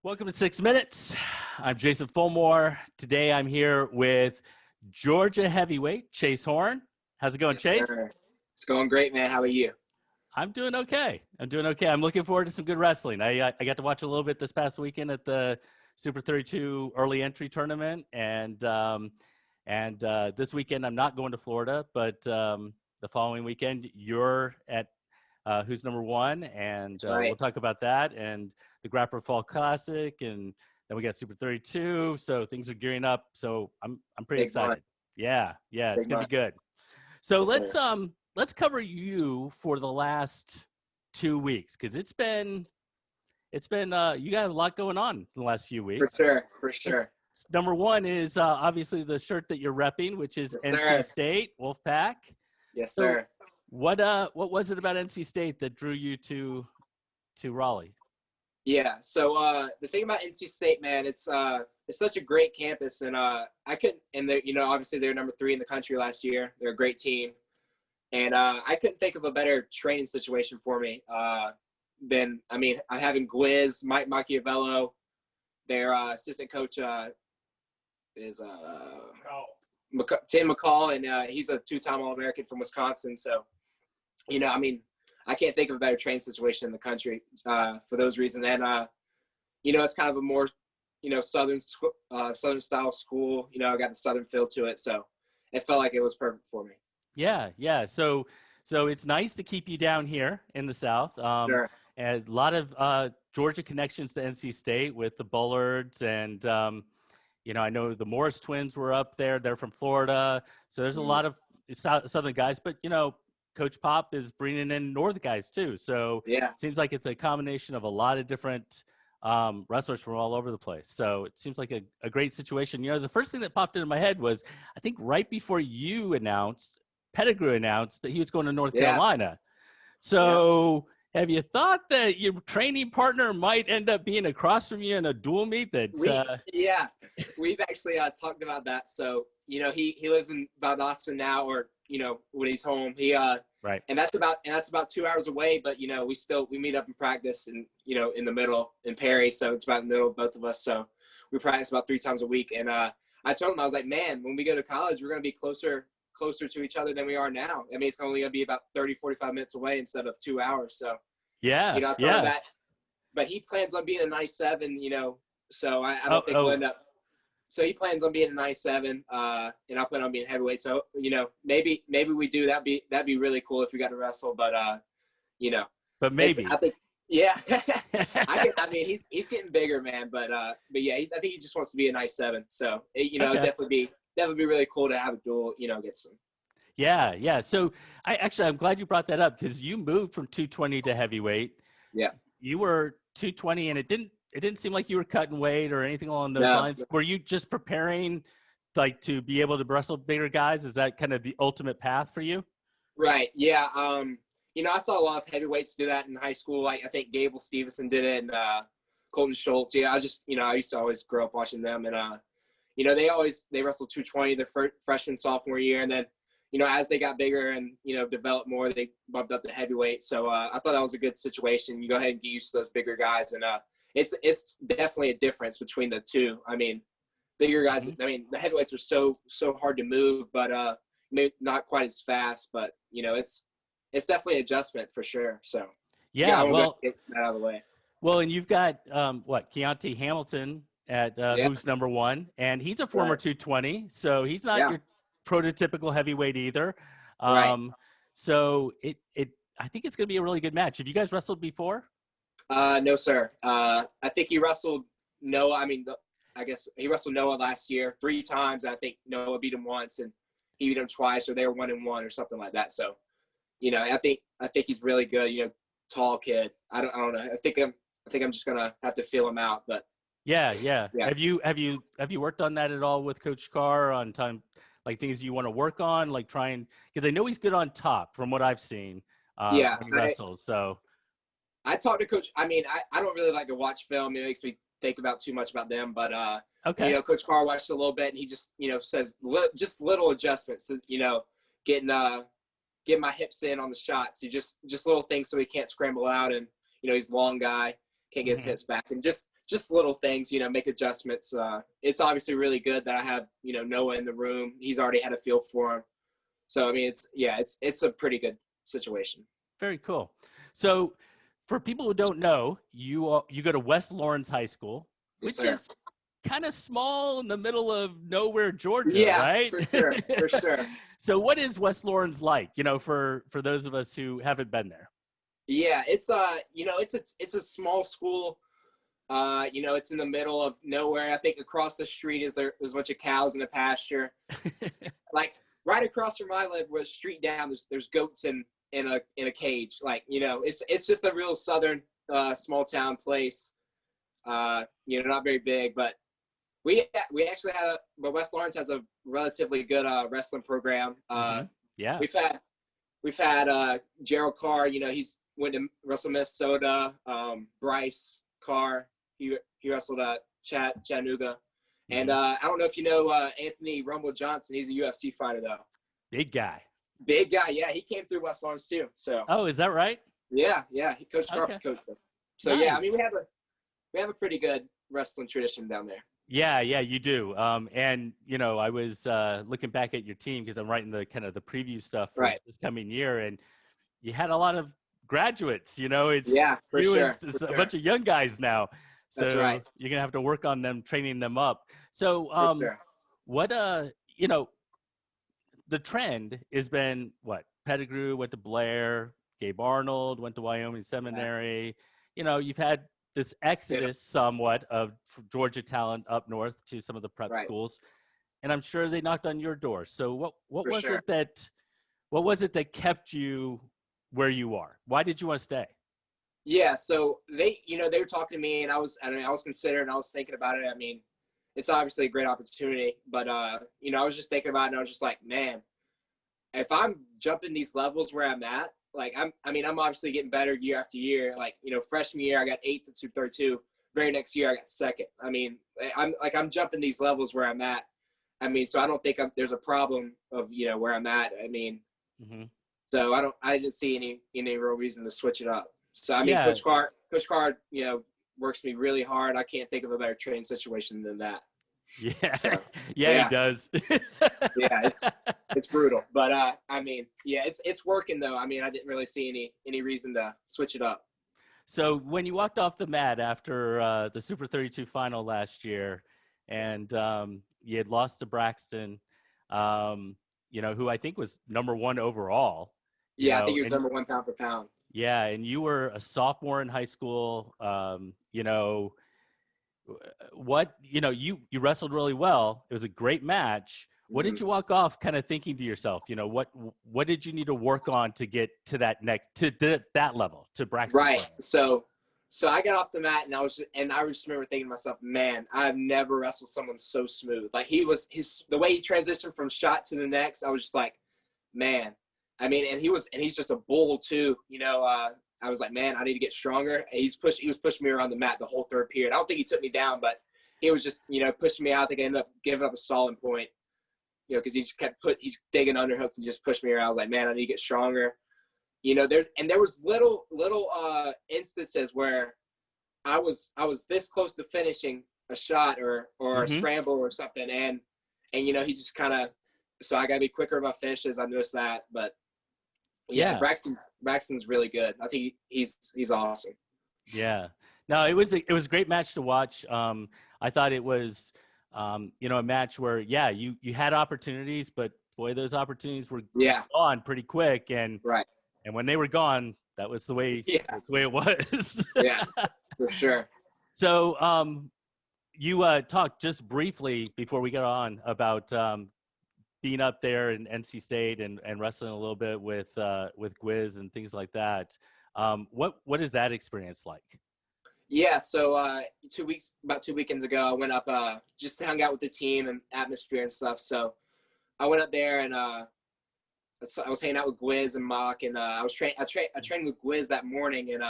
Welcome to 6 Minutes. I'm Jason Fulmore. Today I'm here with Georgia heavyweight Chase Horne. How's it going, Yes, Chase? sir. It's going great, man. How are you? I'm doing okay. I'm looking forward to some good wrestling. I got to watch a little bit this past weekend at the Super 32 early entry tournament, and this weekend I'm not going to Florida, but the following weekend you're at Who's Number One, and Right. we'll talk about that and the Grappler Fall Classic, and then we got Super 32. So things are gearing up. So I'm pretty Big excited. month. Yeah, it's Big gonna month. be good. So Yes, sir. let's cover you for the last 2 weeks, because it's been you got a lot going on in the last few For weeks. sure. For Let's- sure. Number one is obviously the shirt that you're repping, which is Yes, NC sir. State Wolfpack. Yes, So sir. what was it about NC State that drew you to Raleigh? Yeah. So the thing about NC State, man, it's such a great campus, and I couldn't. And they, obviously they're number 3 in the country last year. They're a great team, and I couldn't think of a better training situation for me than I'm having Gliz, Mike Machiavello, their assistant coach is Tim McCall, and he's a 2-time All-American from Wisconsin. So, I can't think of a better training situation in the country for those reasons. And, it's kind of a more, Southern style school. I got the Southern feel to it. So it felt like it was perfect for me. Yeah. So it's nice to keep you down here in the South. Sure. And a lot of Georgia connections to NC State with the Bullards, and I know the Morris twins were up there. They're from Florida, so there's a lot of Southern guys. But Coach Pop is bringing in Northern guys too. So Yeah. it seems like it's a combination of a lot of different wrestlers from all over the place. So it seems like a great situation. The first thing that popped into my head was, I think right before Pettigrew announced that he was going to North Carolina. So have you thought that your training partner might end up being across from you in a dual meet? We've actually talked about that. So, he lives in Valdosta now, or, when he's home, right. And that's about 2 hours away. But, we meet up and practice and, in the middle in Perry. So it's about in the middle of both of us. So we practice about 3 times a week. And I told him, I was like, man, when we go to college, we're going to be closer to each other than we are now. I mean, it's only going to be about 30, 45 minutes away instead of 2 hours. So, I told him that, but he plans on being a 97, so I don't think we'll end up. So he plans on being a 97, and I'll plan on being heavyweight. So, maybe we do. That'd be really cool if we got to wrestle, but, But maybe. I think, yeah. He's getting bigger, man, but yeah, I think he just wants to be a 97. So, definitely be really cool to have a duel, get some. Yeah. So I'm glad you brought that up, because you moved from 220 to heavyweight. Yeah. You were 220, and it didn't seem like you were cutting weight or anything along those lines. Were you just preparing to be able to wrestle bigger guys? Is that kind of the ultimate path for you? Right. Yeah. I saw a lot of heavyweights do that in high school. Like, I think Gable Stevenson did it, and Colton Schultz. I used to always grow up watching them, and they wrestled 220 their freshman, sophomore year, and then as they got bigger and developed more, they bumped up to heavyweight. So I thought that was a good situation. You go ahead and get used to those bigger guys, and it's definitely a difference between the two. I mean, bigger guys. Mm-hmm. I mean, the heavyweights are so hard to move, but maybe not quite as fast. But it's definitely an adjustment for sure. So yeah, well, get that out of the way. Well, and you've got Keontae Hamilton at Who's Number One, and he's a former 220, so he's not your prototypical heavyweight either. So I think it's going to be a really good match. Have you guys wrestled before? No, sir. I think he wrestled Noah. I guess he wrestled Noah last year 3 times. And I think Noah beat him once, and he beat him twice, or they were 1-1 or something like that. So, I think he's really good. Tall kid. I don't know. I think I'm just gonna have to feel him out. But yeah. Have you worked on that at all with Coach Carr on time? Like things you want to work on, like trying, because I know he's good on top from what I've seen when he wrestles. So I talked to Coach. I don't really like to watch film. It makes me think about too much about them. But Coach Carr watched a little bit, and he just says just little adjustments. Getting my hips in on the shots. He just little things so he can't scramble out, and he's a long guy, can't get his hips back, and just just little things, make adjustments. It's obviously really good that I have, Noah in the room. He's already had a feel for him. So, I mean, it's a pretty good situation. Very cool. So for people who don't know, you go to West Lawrence High School, Yes, which sir. is kind of small in the middle of nowhere, Georgia, Yeah, right? for sure. For sure. So what is West Lawrence like, for those of us who haven't been there? Yeah, it's it's a small school. It's in the middle of nowhere. I think across the street there's a bunch of cows in a pasture. Like right across from my live, where the street down, there's goats in a cage. Like, it's just a real southern small town place. Not very big, but we actually but West Lawrence has a relatively good wrestling program. Yeah. We've had Gerald Carr. He's went to wrestle Minnesota. Bryce Carr. He wrestled at Chattanooga. And I don't know if you know Anthony Rumble Johnson. He's a UFC fighter, though. Big guy. Big guy, yeah. He came through West Lawrence, too. So. Oh, is that right? Yeah. He coached Carr, coached them. So, nice. Yeah, I mean, we have a pretty good wrestling tradition down there. Yeah, you do. And I was looking back at your team because I'm writing the kind of the preview stuff for this coming year, and you had a lot of graduates. It's for you sure, and a bunch of young guys now. So that's right. You're gonna have to work on them, training them up. So what the trend has been what? Pettigrew went to Blair, Gabe Arnold went to Wyoming Seminary. You've had this exodus somewhat of Georgia talent up north to some of the prep schools, and I'm sure they knocked on your door. So what was it that kept you where you are? Why did you want to stay? Yeah, so they were talking to me, and I was considering, I was thinking about it. I mean, it's obviously a great opportunity, but I was just thinking about it, and I was just like, man, if I'm jumping these levels where I'm at, like I'm obviously getting better year after year. Like, freshman year I got 8th at Super 32. Very next year I got 2nd. I mean, I'm jumping these levels where I'm at. I mean, so I don't think there's a problem of where I'm at. I mean, so I didn't see any real reason to switch it up. So I mean, Coach Carr, works me really hard. I can't think of a better training situation than that. Yeah, so, he does. Yeah, it's brutal, but I mean, yeah, it's working though. I mean, I didn't really see any reason to switch it up. So when you walked off the mat after the Super 32 final last year, and you had lost to Braxton, who I think was number 1 overall. Yeah, I think he was number 1 pound for pound. Yeah, and you were a sophomore in high school. You wrestled really well. It was a great match. What did you walk off kind of thinking to yourself? What did you need to work on to get to that that level, to Braxton? Right. So I got off the mat, and I just remember thinking to myself, man, I've never wrestled someone so smooth. Like the way he transitioned from shot to the next, I was just like, man. I mean, and he's just a bull too. I was like, man, I need to get stronger. He was pushing me around the mat the whole third period. I don't think he took me down, but he was just, pushing me out. I think I ended up giving up a solid point, because he just he's digging underhooks and just pushed me around. I was like, man, I need to get stronger. There was little instances where I was this close to finishing a shot or a scramble or something. And he just kind of, so I got to be quicker about finishes. I noticed that, but yeah. Braxton's really good. I think he's awesome. Yeah. No, it was a great match to watch. I thought it was, a match where, you had opportunities, but boy, those opportunities were gone pretty quick. And and when they were gone, that was the way. That's the way it was. Yeah, for sure. So, you talked just briefly before we got on about being up there in NC State and wrestling a little bit with Gwiz and things like that. What is that experience like? Yeah, so about 2 weekends ago, I went up just to hang out with the team and atmosphere and stuff. So I went up there, and I was hanging out with Gwiz and Mock, and I trained with Gwiz that morning, and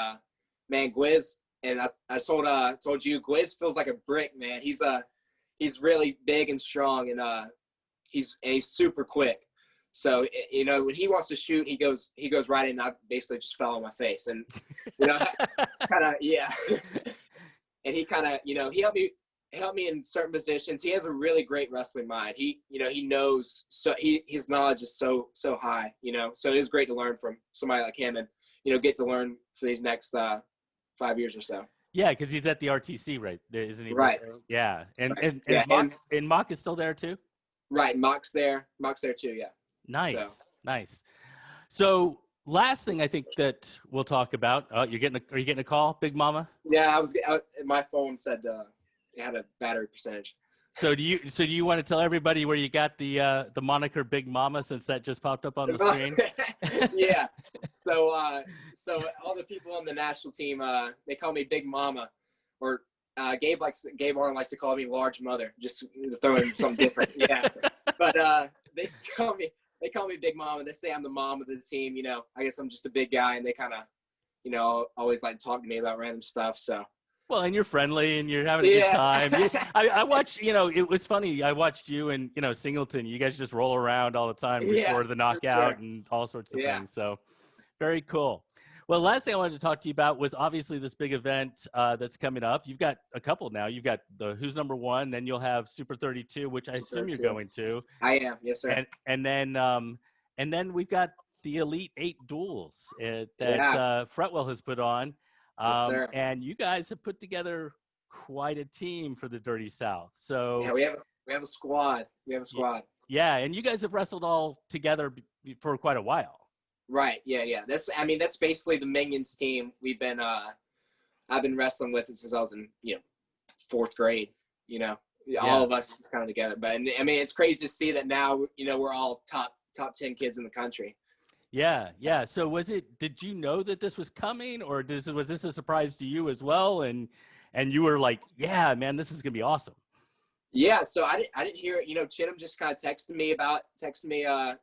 man, Gwiz, and I told you, Gwiz feels like a brick, man. He's really big and strong, and he's super quick. So, when he wants to shoot, he goes right in. I basically just fell on my face, and kind of, yeah. and he kind of, he helped me in certain positions. He has a really great wrestling mind. He knows, so his knowledge is so high, so it is great to learn from somebody like him, and, get to learn for these next 5 years or so. Yeah, because he's at the RTC, right? Isn't he? Right. Yeah, and Right. and Yeah, Mock is still there too. Right, Mock's there too. Yeah. Nice, nice. So last thing I think that we'll talk about. Oh, are you getting a call, Big Mama? Yeah, my phone said it had a battery percentage. So do you want to tell everybody where you got the moniker Big Mama, since that just popped up on the screen? Yeah. So all the people on the national team, they call me Big Mama, or Gabe Horne likes to call me Large Mother, just throwing something different. Yeah. But they call me Big Mama. They say I'm the mom of the team. I guess I'm just a big guy, and they kind of always like talk to me about random stuff. So. Well, and you're friendly and you're having a good time. I watched, it was funny. I watched you and, Singleton. You guys just roll around all the time before the knockout and all sorts of things. So very cool. Well, last thing I wanted to talk to you about was obviously this big event that's coming up. You've got a couple now. You've got the Who's Number One, then you'll have Super 32, which I assume you're going to. I am, yes, sir. And then we've got the Elite 8 duels that Fretwell has put on. Yes, sir. And you guys have put together quite a team for the Dirty South. So yeah, we have a squad. Yeah, and you guys have wrestled all together for quite a while. Right. Yeah. That's basically the Minions team. I've been wrestling with it since I was in fourth grade. All of us kind of together. But it's crazy to see that now. We're all top 10 kids in the country. Yeah. So did you know that this was coming, or was this a surprise to you as well? And you were like, yeah, man, this is going to be awesome. Yeah. So I didn't hear it. Chittum just kind of texted me,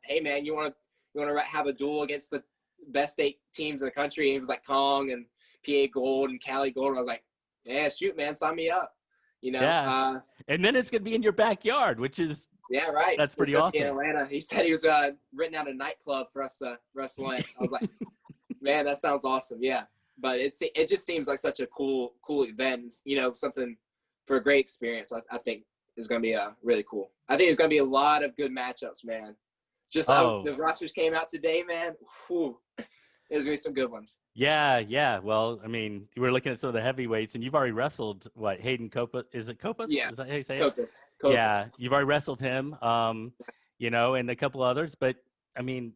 hey man, you want to have a duel against the best 8 teams in the country? And it was like Kong and PA Gold and Cali Gold. And I was like, yeah, shoot, man, sign me up. Yeah. And then it's going to be in your backyard, which is, yeah, right. That's pretty awesome. In Atlanta. He said he was renting out a nightclub for us to wrestle in. I was like, man, that sounds awesome. Yeah. But it just seems like such a cool event. Something for a great experience. I think is going to be really cool. I think it's going to be a lot of good matchups, man. Just the rosters came out today, man. Whew. There's going to be some good ones. Yeah. Well, you were looking at some of the heavyweights, and you've already wrestled, Hayden Copa? Is it Copas? Yeah. Is that how you say it? Copas. Yeah, you've already wrestled him, and a couple others. But, the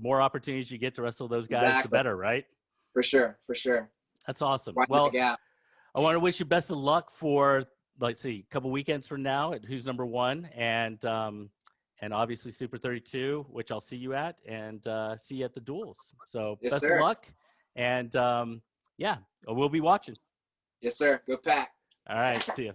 more opportunities you get to wrestle those guys, the better, right? For sure. That's awesome. Right. Well, I want to wish you best of luck for, a couple weekends from now at Who's Number One, and obviously Super 32, which I'll see you at, and see you at the duels. So best of luck. And we'll be watching. Yes, sir. Go Pack. All right. See you.